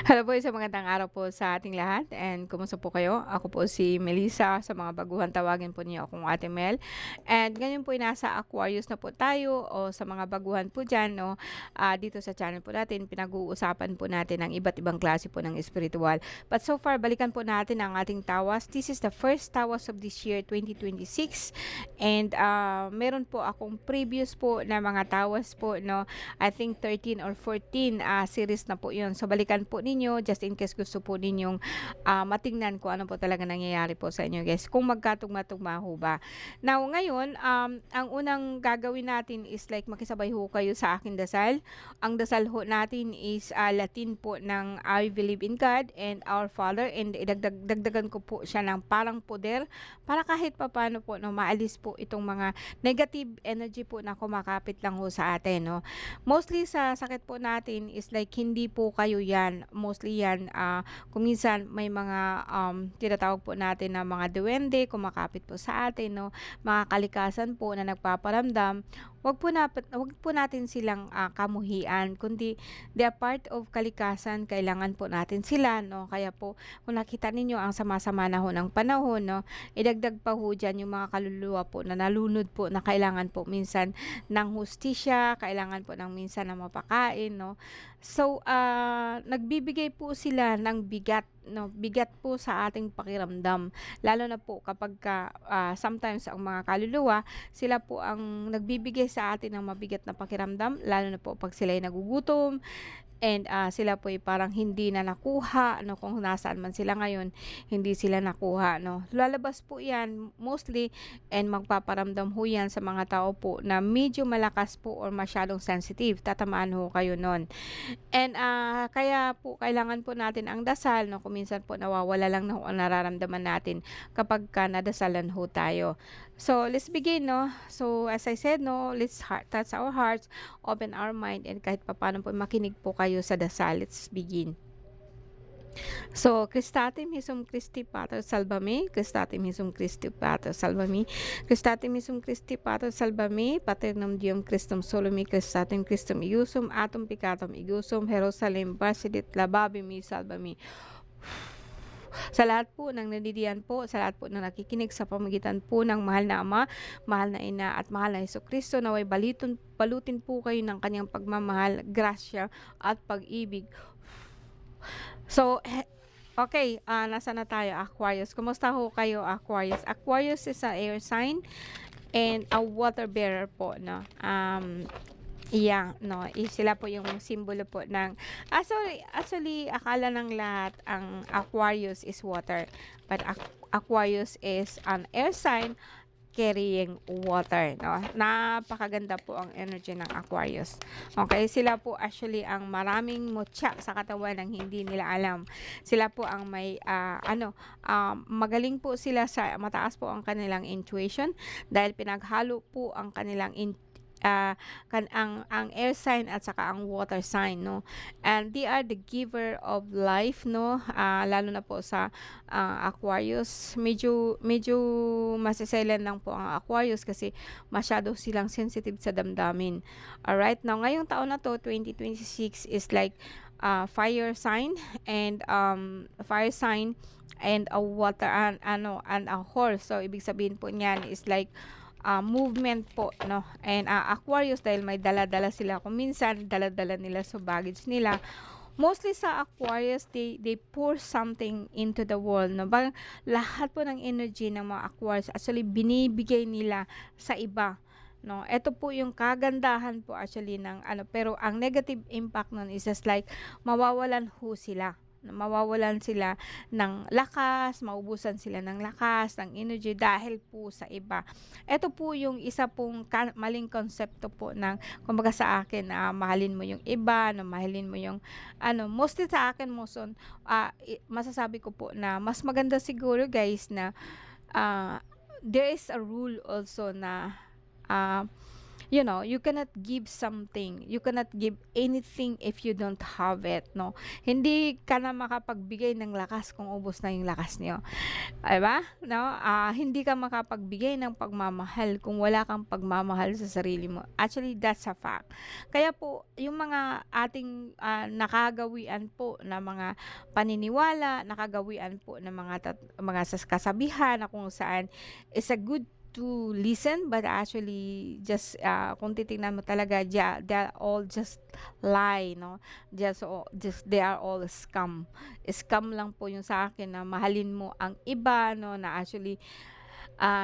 Hello po, isang magandang araw po sa ating lahat and kumusta po kayo? Ako po si Melissa, sa mga baguhan tawagin po niyo akong Ate Mel. And ngayon po ay nasa Aquarius na po tayo o sa mga baguhan po diyan 'no, dito sa channel po natin pinag-uusapan po natin ang iba't ibang klase po ng espiritual. But so far balikan po natin ang ating tawas. This is the first tawas of this year 2026 and meron po akong previous po na mga tawas po 'no. I think 13 or 14 series na po 'yun. So balikan po ninyo just in case gusto po ninyong matingnan kung ano po talaga nangyayari po sa inyo guys. Kung magkatugma-tugma ho ba. Now ngayon, ang unang gagawin natin is like makisabay ho kayo sa aking dasal. Ang dasal ho natin is Latin po ng I believe in God and our Father, and dagdagan ko po siya ng parang poder para kahit papaano po no maalis po itong mga negative energy po na kumakapit lang ho sa atin no. Mostly sa sakit po natin is like hindi po kayo 'yan. Mostly 'yan, kung minsan may mga, tinatawag po natin na mga duwende kumakapit po sa atin 'no, mga kalikasan po na nagpaparamdam. 'Wag po natin silang, kamuhian kundi they are part of kalikasan, kailangan po natin sila 'no. Kaya po kung nakita ninyo ang sama-sama na ho ng panahon 'no, idagdag pa ho diyan yung mga kaluluwa po na nalunod po na kailangan po minsan ng hustisya, kailangan po ng minsan na mapakain 'no. So, nagbibigay po sila ng bigat 'no, bigat po sa ating pakiramdam. Lalo na po kapagka, sometimes ang mga kaluluwa, sila po ang nagbibigay sa atin ng mabigat na pakiramdam, lalo na po 'pag sila'y nagugutom. And, sila po ay parang hindi na nakuha ano, kung nasaan man sila ngayon, hindi sila nakuha 'no. Lalabas po 'yan mostly and magpaparamdam ho 'yan sa mga tao po na medyo malakas po or masyadong sensitive, tatamaan ho kayo nun. And, kaya po kailangan po natin ang dasal 'no, kung minsan po nawawala lang na ho ang nararamdaman natin kapagka nadasalan ho tayo. So, let's begin 'no. So, as I said 'no, let's touch our hearts, open our mind, and kahit papaano po makinig po kayo sa dasal. Let's begin. So, Christatim Hisum Christi Pater Salvami, Christatim Hisum Christi Pater Salvami, Christatim Hisum Christi Pater Salvami, Paternum Diem Christum Solumi, Christatim Christum Iusum, Atum Picatum Igusum, Jerusalem Basidit Lababimi Salvami. Sa lahat po ng nandidiyan po, sa lahat po ng nakikinig sa pamagitan po ng mahal na Ama, mahal na Ina at mahal na Hesukristo, naway balutin po kayo ng kanyang pagmamahal, grasya at pag-ibig. So, okay, nasa na tayo, Aquarius. Kumusta ho kayo, Aquarius? Aquarius is a air sign and a water bearer po, no? Yeah, no, sila po yung simbolo po ng actually akala ng lahat ang Aquarius is water, but Aquarius is an air sign carrying water, no? Napakaganda po ang energy ng Aquarius. Okay, sila po actually ang maraming mutya sa katawan ng hindi nila alam. Sila po ang may magaling po sila sa mataas po ang kanilang intuition dahil pinaghalo po ang kanilang ang air sign at saka ang water sign no, and they are the giver of life no, lalo na po sa Aquarius, medyo maseselan lang po ang Aquarius kasi masyado silang sensitive sa damdamin. Alright, now ngayong taon na to 2026 is like fire sign and a water and a horse. So ibig sabihin po niyan is like movement po no, and Aquarius dahil may dala-dala sila, kung minsan dala-dala nila sa baggage nila. Mostly sa Aquarius, they pour something into the world no, bang lahat po ng energy ng mga Aquarius actually binibigay nila sa iba no. Ito po yung kagandahan po actually ng ano, pero ang negative impact nun is just like mawawalan sila ng lakas, maubusan sila ng lakas, ng energy dahil po sa iba. Ito po yung isa pong maling konsepto po ng kumbaga sa akin na mahalin mo yung iba, na mahalin mo yung ano, mostly sa akin moson, masasabi ko po na mas maganda siguro guys na there is a rule also na you cannot give something, you cannot give anything if you don't have it, no? Hindi ka na makapagbigay ng lakas kung ubos na yung lakas niyo. 'Di ba, 'no? Hindi ka makapagbigay ng pagmamahal kung wala kang pagmamahal sa sarili mo. Actually, that's a fact. Kaya po, yung mga ating, nakagawian po na mga paniniwala, nakagawian po ng mga kasabihan na kung saan is a good to listen, but actually just, kung titingnan mo talaga they're all just lie, no? Just they are all scam. Scam lang po yung sa akin na mahalin mo ang iba, no, na actually,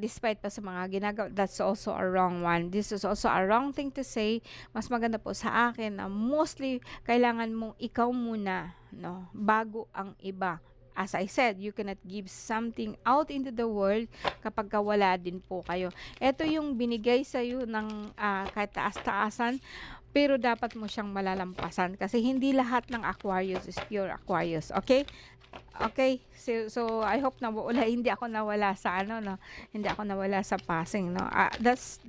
despite pa sa mga ginagawa, that's also a wrong one. This is also a wrong thing to say. Mas maganda po sa akin na mostly kailangan mong ikaw muna, no, bago ang iba. As I said, you cannot give something out into the world kapag wala din po kayo. Ito yung binigay sa'yo ng, kahit taas-taasan, pero dapat mo siyang malalampasan kasi hindi lahat ng Aquarius is pure Aquarius, okay? Okay, so I hope na hindi ako nawala sa ano, no, hindi ako nawala sa passing, no. That's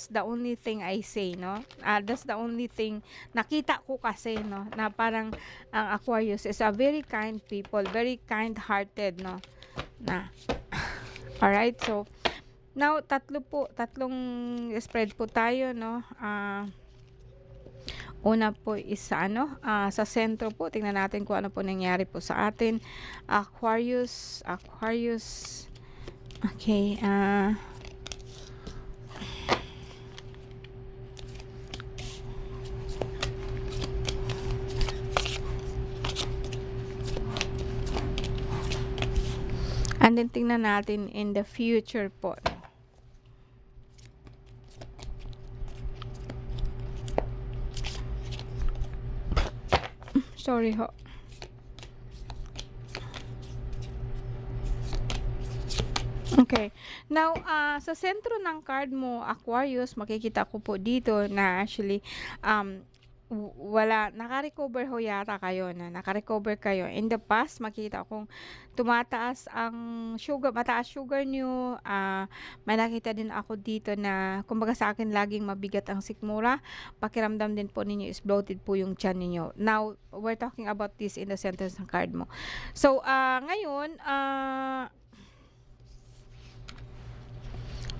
the only thing I say, no. That's the only thing nakita ko kasi, no, na parang ang Aquarius is a very kind people, very kind-hearted, no, na. Alright, so now tatlong spread po tayo, no. Una po is sa ano, sa sentro po. Tingnan natin kung ano po nangyari po sa atin. Aquarius. Okay, and then tingnan natin in the future po. Sorry ho. Okay. Now, sa sentro ng card mo, Aquarius, makikita ko po dito na actually, wala, naka-recover ho yata kayo, na naka-recover kayo. In the past, makita kong tumataas ang sugar, mataas sugar niyo. May nakita din ako dito na, kumbaga sa akin, laging mabigat ang sikmura. Pakiramdam din po ninyo is bloated po yung tiyan ninyo. Now, we're talking about this in the center ng card mo. So, ngayon,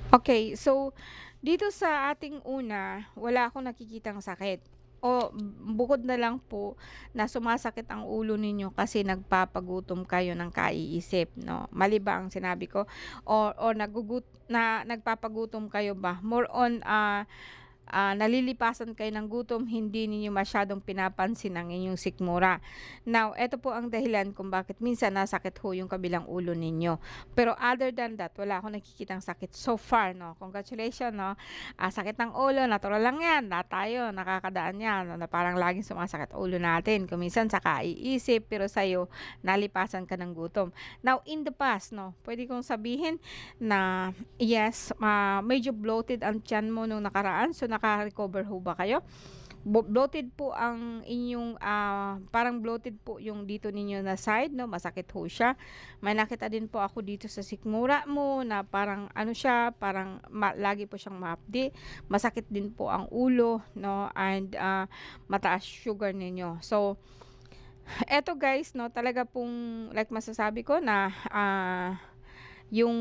okay, so dito sa ating una, wala akong nakikitang sakit. O bukod na lang po na sumasakit ang ulo ninyo kasi nagpapagutom kayo ng kaiisip, no? Mali ba ang sinabi ko? O nagpapagutom kayo ba? More on, nalilipasan kayo ng gutom, hindi ninyo masyadong pinapansin ang inyong sikmura. Now, eto po ang dahilan kung bakit minsan nasakit ho yung kabilang ulo ninyo. Pero other than that, wala akong nakikitang sakit so far, no? Congratulations, no? Sakit ng ulo, natural lang yan. Tayo, nakakadaan yan, no? Na parang laging sumasakit ulo natin. Kung minsan sa kaiisip, pero sa'yo, nalipasan ka ng gutom. Now, in the past, no? Pwede kong sabihin na, yes, medyo bloated ang tiyan mo nung nakaraan. So, naka-recover ho ba kayo? Bloated po ang inyong, parang bloated po yung dito ninyo na side, no? Masakit ho siya. May nakita din po ako dito sa sikmura mo na parang ano siya, parang lagi po siyang mahapdi. Masakit din po ang ulo, no? And mataas sugar ninyo. So, eto guys, no, talaga pong like masasabi ko na, yung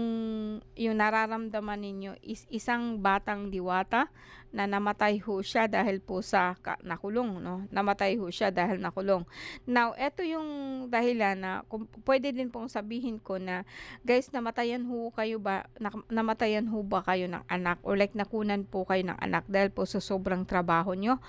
nararamdaman ninyo is isang batang diwata na namatay ho siya dahil po sa nakulong, no? Namatay ho siya dahil nakulong. Now, eto yung dahilan na kung pwede din pong sabihin ko na, guys, namatayan ho ba kayo ng anak, or like nakunan po kayo ng anak dahil po sa sobrang trabaho nyo?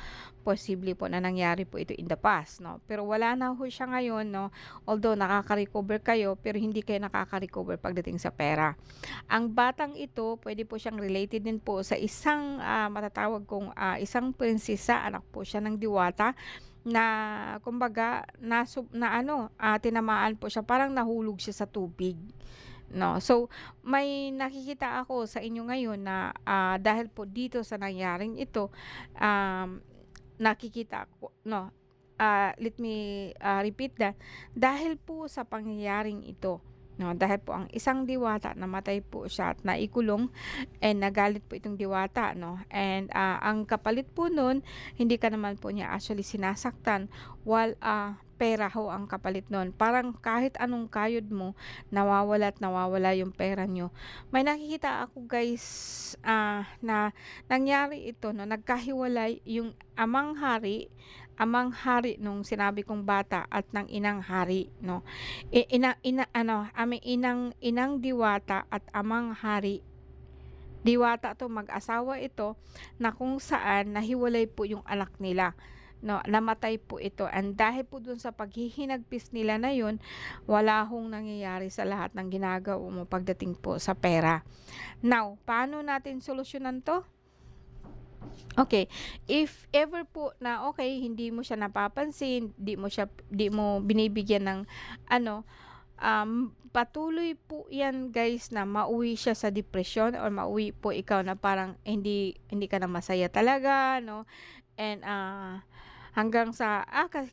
Posible po na nangyari po ito in the past, no? Pero wala na ho siya ngayon, no? Although nakaka-recover kayo, pero hindi kayo nakaka-recover pagdating sa pera. Ang batang ito, pwede po siyang related din po sa isang, matatawag kong, isang prinsesa, anak po siya ng diwata, na kumbaga tinamaan po siya, parang nahulog siya sa tubig, no? So, may nakikita ako sa inyo ngayon na, dahil po dito sa nangyaring ito, nakikita ko, no, let me repeat that. Dahil po sa pangyayaring ito, no, dahil po ang isang diwata namatay po siya at naikulong and nagalit po itong diwata, no, and ang kapalit po nun, hindi ka naman po niya actually sinasaktan, while pera ho ang kapalit nun. Parang kahit anong kayod mo, nawawala at nawawala yung pera nyo. May nakikita ako guys, na nangyari ito, no, nagkahiwalay yung amang hari nung sinabi kong bata at ng inang hari, no. Inang diwata at amang hari. Diwata 'to, mag-asawa ito na kung saan nahiwalay po yung anak nila, no, namatay po ito and dahil po dun sa paghihinagpis nila na yun, wala hong nangyayari sa lahat ng ginagawa mo pagdating po sa pera. Now, paano natin solusyonan 'to? Okay, if ever po na okay, hindi mo siya napapansin, di mo binibigyan ng ano, patuloy po 'yan guys na mauwi siya sa depression or mauwi po ikaw na parang hindi hindi ka na masaya talaga, no? And hanggang sa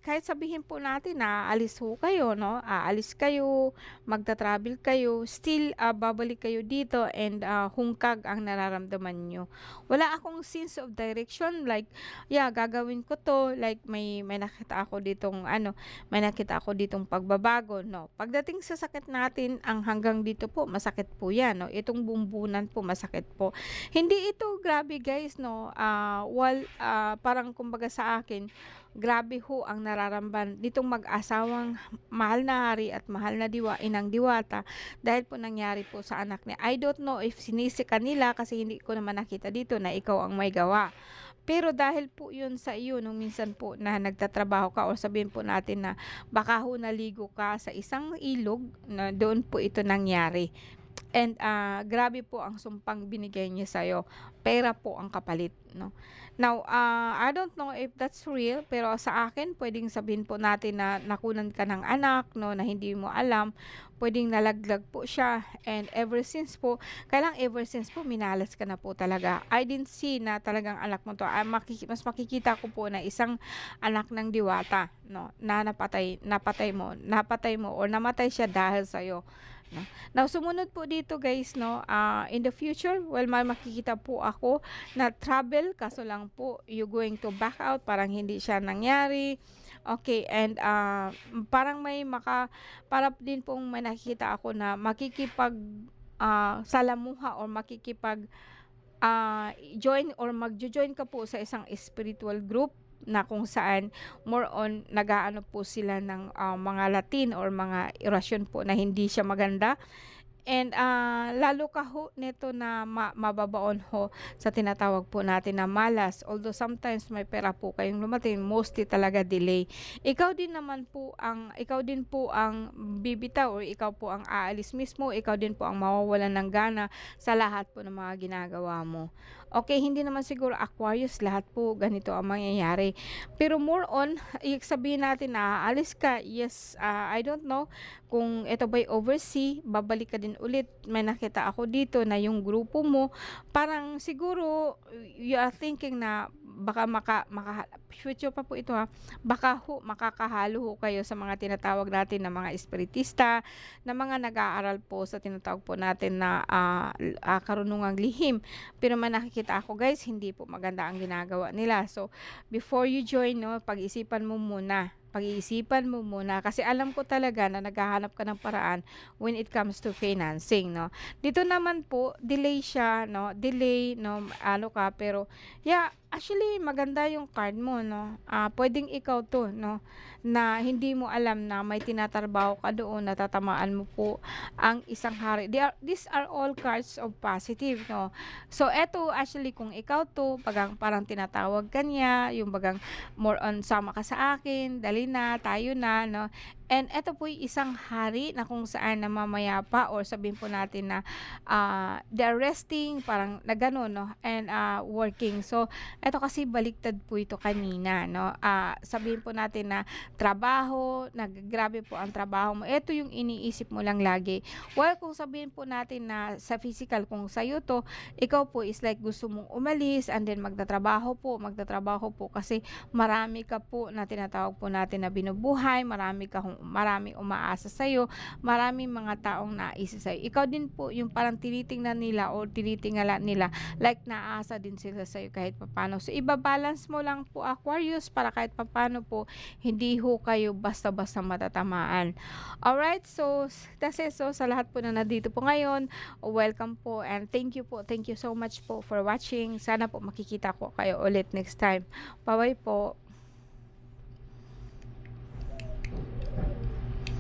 kahit sabihin po natin na aalis ho kayo, no? Aalis kayo, magta-travel kayo, still babalik kayo dito and hungkag ang nararamdaman niyo. Wala akong sense of direction like, yeah, gagawin ko 'to, like may nakita ako ditong may nakita ako ditong pagbabago, no. Pagdating sa sakit natin, ang hanggang dito po masakit po 'yan, no. Itong bumbunan po masakit po. Hindi ito grabe guys, no. Parang kumbaga sa akin, grabe ho ang nararamdaman nitong mag-asawang mahal na hari at mahal na inang diwata dahil po nangyari po sa anak niya. I don't know if sinisi ka nila kasi hindi ko naman nakita dito na ikaw ang may gawa. Pero dahil po yun sa iyo nung minsan po na nagtatrabaho ka o sabihin po natin na baka ho naligo ka sa isang ilog na doon po ito nangyari. And grabe po ang sumpang binigay niya sa'yo. Pera po ang kapalit, no? Now, I don't know if that's real, pero sa akin, pwedeng sabihin po natin na nakunan ka ng anak, no, na hindi mo alam. Pwedeng nalaglag po siya. And ever since po, minalas ka na po talaga. I didn't see na talagang anak mo to. Mas makikita ko po na isang anak ng diwata, no, na napatay mo or namatay siya dahil sa'yo. No? Now, sumunod po dito guys, no, in the future, well, may makikita po ako na travel, kaso lang po, you going to back out, parang hindi siya nangyari. Okay, and parang para din pong may nakikita ako na salamuha or join or magjo-join ka po sa isang spiritual group na kung saan more on nag-aano po sila ng mga Latin or mga orasyon po na hindi siya maganda. And lalo ka ho nito na mababaon ho sa tinatawag po natin na malas. Although sometimes may pera po kayong lumating, mostly talaga delay. Ikaw din po ang bibitaw or ikaw po ang aalis mismo, ikaw din po ang mawawalan ng gana sa lahat po ng mga ginagawa mo. Okay, hindi naman siguro Aquarius, lahat po ganito ang mangyayari. Pero more on, sabihin natin na aalis ka, yes, I don't know kung ito ba'y oversea, babalik ka din ulit. May nakita ako dito na yung grupo mo, parang siguro you are thinking na baka future pa po ito baka makakahalo ho kayo sa mga tinatawag natin na mga espiritista, na mga nag-aaral po sa tinatawag po natin na karunungang lihim. Pero may nakikita ako guys, hindi po maganda ang ginagawa nila. So, before you join, no, pag-isipan mo muna kasi alam ko talaga na naghahanap ka ng paraan when it comes to financing, no. Dito naman po delay siya, no, pero yeah, actually maganda yung card mo, no. Pwedeng ikaw to, no, na hindi mo alam na may tinatrabaho ka doon, natatamaan mo po ang isang hari. These are all cards of positive, no. So eto actually kung ikaw to, parang tinatawag ka niya, yung more on sama ka sa akin, dali na, tayo na, no. And eto po yung isang hari na kung saan namamayapa or sabihin po natin na they're resting, parang na gano'n, no, and working. So, eto kasi baliktad po ito kanina, no. Sabihin po natin na trabaho, grabe po ang trabaho mo. Eto yung iniisip mo lang lagi. Well, kung sabihin po natin na sa physical, kung sa'yo to, ikaw po is like gusto mong umalis and then magtatrabaho po kasi marami ka po na tinatawag po natin na binubuhay, marami ka hong maraming umaasa sa'yo, maraming mga taong naisa sa'yo. Ikaw din po yung parang tinitingnan nila o tinitingala nila, like naasa din sila sa'yo kahit papaano. So, iba-balance mo lang po, Aquarius, para kahit papaano po hindi ho kayo basta-basta matatamaan. Alright, so that's it. So, sa lahat po na nandito po ngayon, welcome po and thank you po. Thank you so much po for watching. Sana po makikita ko kayo ulit next time. Bye-bye po.